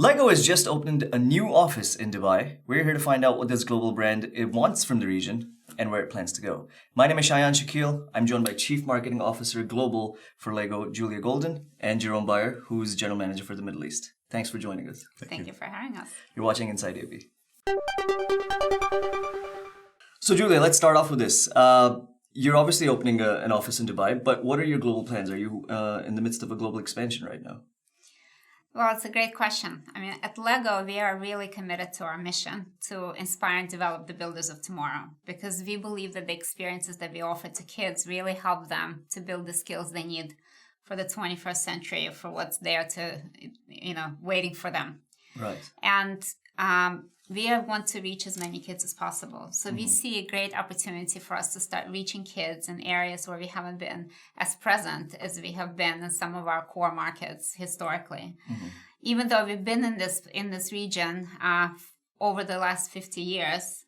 Lego has just opened a new office in Dubai. We're here to find out what this global brand it wants from the region and where it plans to go. My name is Shayan Shakil. I'm joined by Chief Marketing Officer Global for Lego, Julia Golden, and Jerome Bayer, who's General Manager for the Middle East. Thanks for joining us. Thank you for having us. You're watching Inside AB. So Julia, let's start off with this. You're obviously opening an office in Dubai, but what are your global plans? Are you in the midst of a global expansion right now? Well, it's a great question. I mean, at Lego, we are really committed to our mission to inspire and develop the builders of tomorrow, because we believe that the experiences that we offer to kids really help them to build the skills they need for the 21st century, for what's there to, waiting for them. Right. And we want to reach as many kids as possible. So we see a great opportunity for us to start reaching kids in areas where we haven't been as present as we have been in some of our core markets historically. Even though we've been in this region over the last 50 years,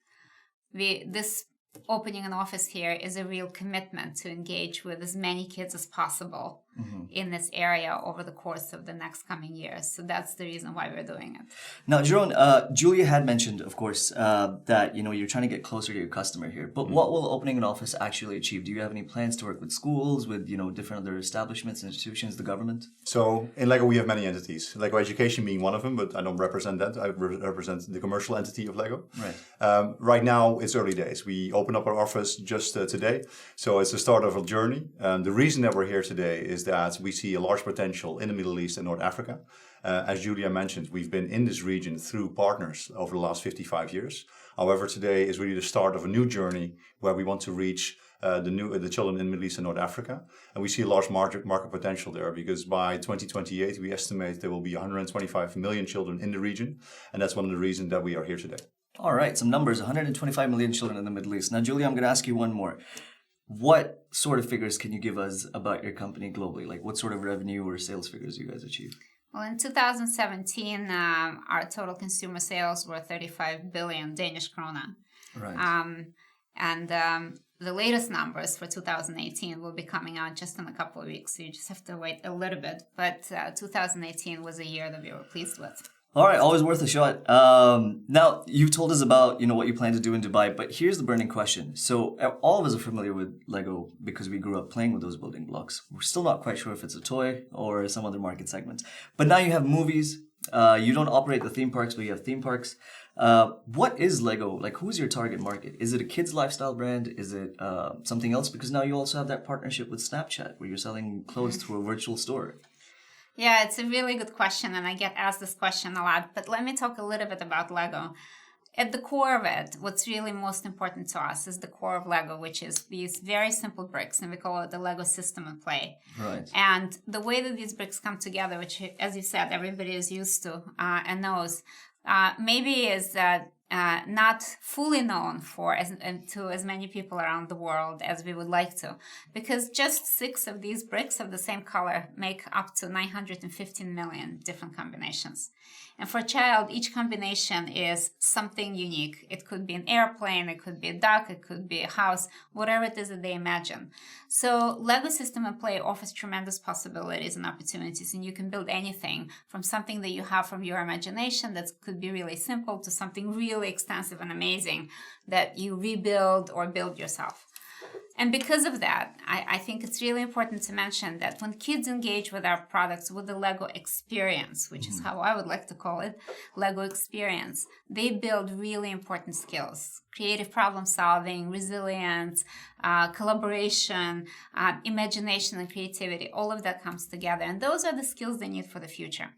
this opening an office here is a real commitment to engage with as many kids as possible in this area over the course of the next coming years. So that's the reason why we're doing it. Now, Jerome, Julia had mentioned, of course, that you're trying to get closer to your customer here. But what will opening an office actually achieve? Do you have any plans to work with schools, with different other establishments, institutions, the government? So in Lego we have many entities. Lego Education being one of them, but I don't represent that. I represent the commercial entity of Lego. Right. Right now it's early days. We opened up our office just today, so it's the start of a journey. The reason that we're here today is that we see a large potential in the Middle East and North Africa. As Julia mentioned, we've been in this region through partners over the last 55 years. However, today is really the start of a new journey where we want to reach the children in the Middle East and North Africa. And we see a large market potential there, because by 2028, we estimate there will be 125 million children in the region. And that's one of the reasons that we are here today. All right, some numbers, 125 million children in the Middle East. Now, Julia, I'm going to ask you one more. What sort of figures can you give us about your company globally? Like what sort of revenue or sales figures you guys achieve? Well, in 2017, our total consumer sales were 35 billion Danish kroner. Right. The latest numbers for 2018 will be coming out just in a couple of weeks, so you just have to wait a little bit. But 2018 was a year that we were pleased with. All right, always worth a shot. Now, you've told us about what you plan to do in Dubai, but here's the burning question. So all of us are familiar with Lego because we grew up playing with those building blocks. We're still not quite sure if it's a toy or some other market segment. But now you have movies. You don't operate the theme parks, but you have theme parks. What is Lego? Like, who's your target market? Is it a kids' lifestyle brand? Is it something else? Because now you also have that partnership with Snapchat where you're selling clothes through a virtual store. Yeah, it's a really good question, and I get asked this question a lot. But let me talk a little bit about Lego. At the core of it, what's really most important to us is the core of Lego, which is these very simple bricks, and we call it the Lego system of play. Right. And the way that these bricks come together, which, as you said, everybody is used to and knows, maybe is not fully known to as many people around the world as we would like to, because just 6 of these bricks of the same color make up to 915 million different combinations. And for a child, each combination is something unique. It could be an airplane, it could be a duck, it could be a house, whatever it is that they imagine. So Lego System of Play offers tremendous possibilities and opportunities, and you can build anything from something that you have from your imagination that could be really simple to something really extensive and amazing that you rebuild or build yourself. And because of that, I think it's really important to mention that when kids engage with our products with the Lego experience, which is how I would like to call it, Lego experience, they build really important skills: creative problem solving, resilience, collaboration, imagination and creativity. All of that comes together. And those are the skills they need for the future.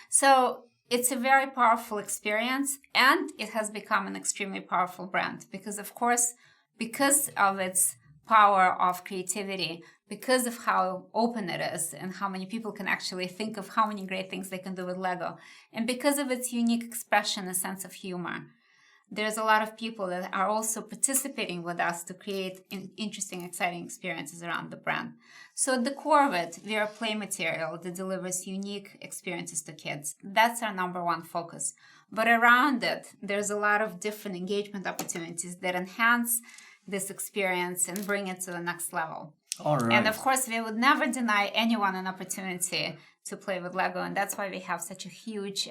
So it's a very powerful experience, and it has become an extremely powerful brand because, of course, because of its power of creativity, because of how open it is and how many people can actually think of how many great things they can do with Lego, and because of its unique expression and sense of humor. There's a lot of people that are also participating with us to create interesting, exciting experiences around the brand. So at the core of it, we are a play material that delivers unique experiences to kids. That's our number one focus. But around it, there's a lot of different engagement opportunities that enhance this experience and bring it to the next level. All right. And of course, we would never deny anyone an opportunity to play with Lego. And that's why we have such a huge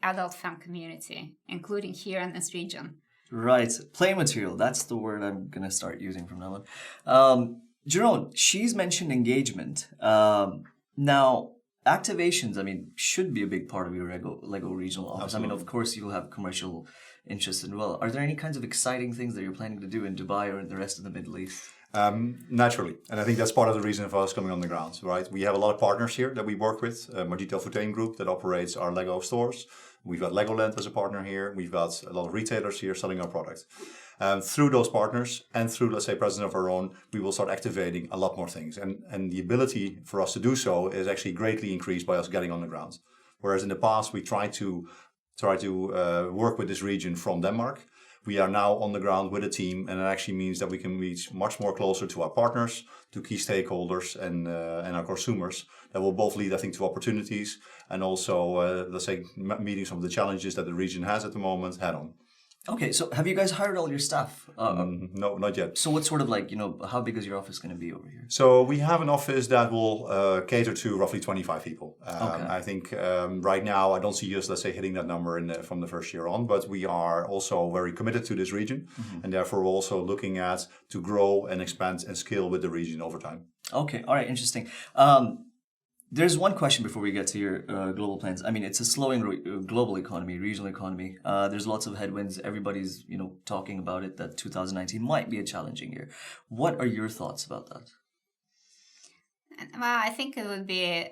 adult fan community, including here in this region. Right. Play material. That's the word I'm going to start using from now on. Jerome, she's mentioned engagement. Now, activations, I mean, should be a big part of your Lego regional office. Absolutely. I mean, of course, you'll have commercial interests as well. Are there any kinds of exciting things that you're planning to do in Dubai or in the rest of the Middle East? Naturally, and I think that's part of the reason for us coming on the ground, right? We have a lot of partners here that we work with. Margito Futain Group that operates our Lego stores. We've got Legoland as a partner here. We've got a lot of retailers here selling our products. Through those partners and through, let's say, President of our own, we will start activating a lot more things. And the ability for us to do so is actually greatly increased by us getting on the ground. Whereas in the past, we tried to work with this region from Denmark. We are now on the ground with a team, and it actually means that we can reach much more closer to our partners, to key stakeholders, and our consumers. That will both lead, I think, to opportunities and also, let's say, meeting some of the challenges that the region has at the moment head on. Okay, so have you guys hired all your staff? No, not yet. So what sort of how big is your office going to be over here? So we have an office that will cater to roughly 25 people. Okay. I think right now I don't see us, let's say, hitting that number from the first year on, but we are also very committed to this region, and therefore we're also looking at to grow and expand and scale with the region over time. Okay, all right, interesting. There's one question before we get to your global plans. I mean, it's a slowing global economy, regional economy. There's lots of headwinds. Everybody's, talking about it, that 2019 might be a challenging year. What are your thoughts about that? Well, I think it would be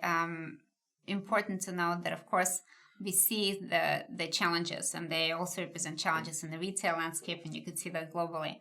important to note that, of course, we see the challenges, and they also represent challenges in the retail landscape, and you could see that globally.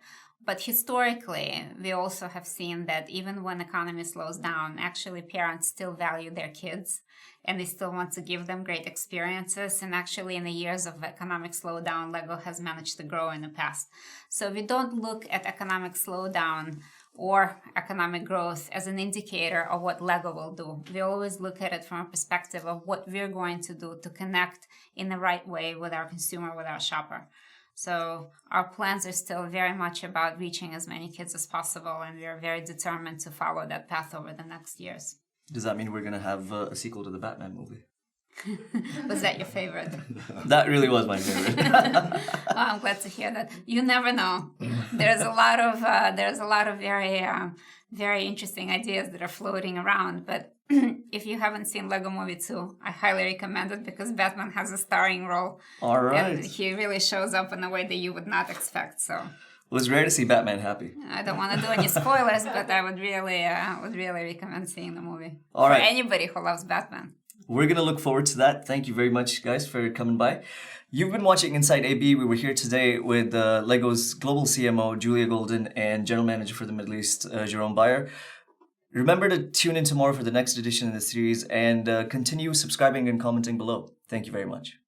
But historically, we also have seen that even when economy slows down, actually parents still value their kids, and they still want to give them great experiences. And actually, in the years of economic slowdown, Lego has managed to grow in the past. So we don't look at economic slowdown or economic growth as an indicator of what Lego will do. We always look at it from a perspective of what we're going to do to connect in the right way with our consumer, with our shopper. So our plans are still very much about reaching as many kids as possible, and we are very determined to follow that path over the next years. Does that mean we're going to have a sequel to the Batman movie? Was that your favorite? That really was my favorite. Oh, I'm glad to hear that. You never know. There's a lot of very interesting ideas that are floating around. But if you haven't seen Lego Movie 2, I highly recommend it because Batman has a starring role. All right. And he really shows up in a way that you would not expect. So it was rare to see Batman happy. I don't want to do any spoilers, but I would really recommend seeing the movie. All right. For anybody who loves Batman. We're going to look forward to that. Thank you very much, guys, for coming by. You've been watching Inside AB. We were here today with Lego's global CMO, Julia Golden, and General Manager for the Middle East, Jerome Bayer. Remember to tune in tomorrow for the next edition of the series, and continue subscribing and commenting below. Thank you very much.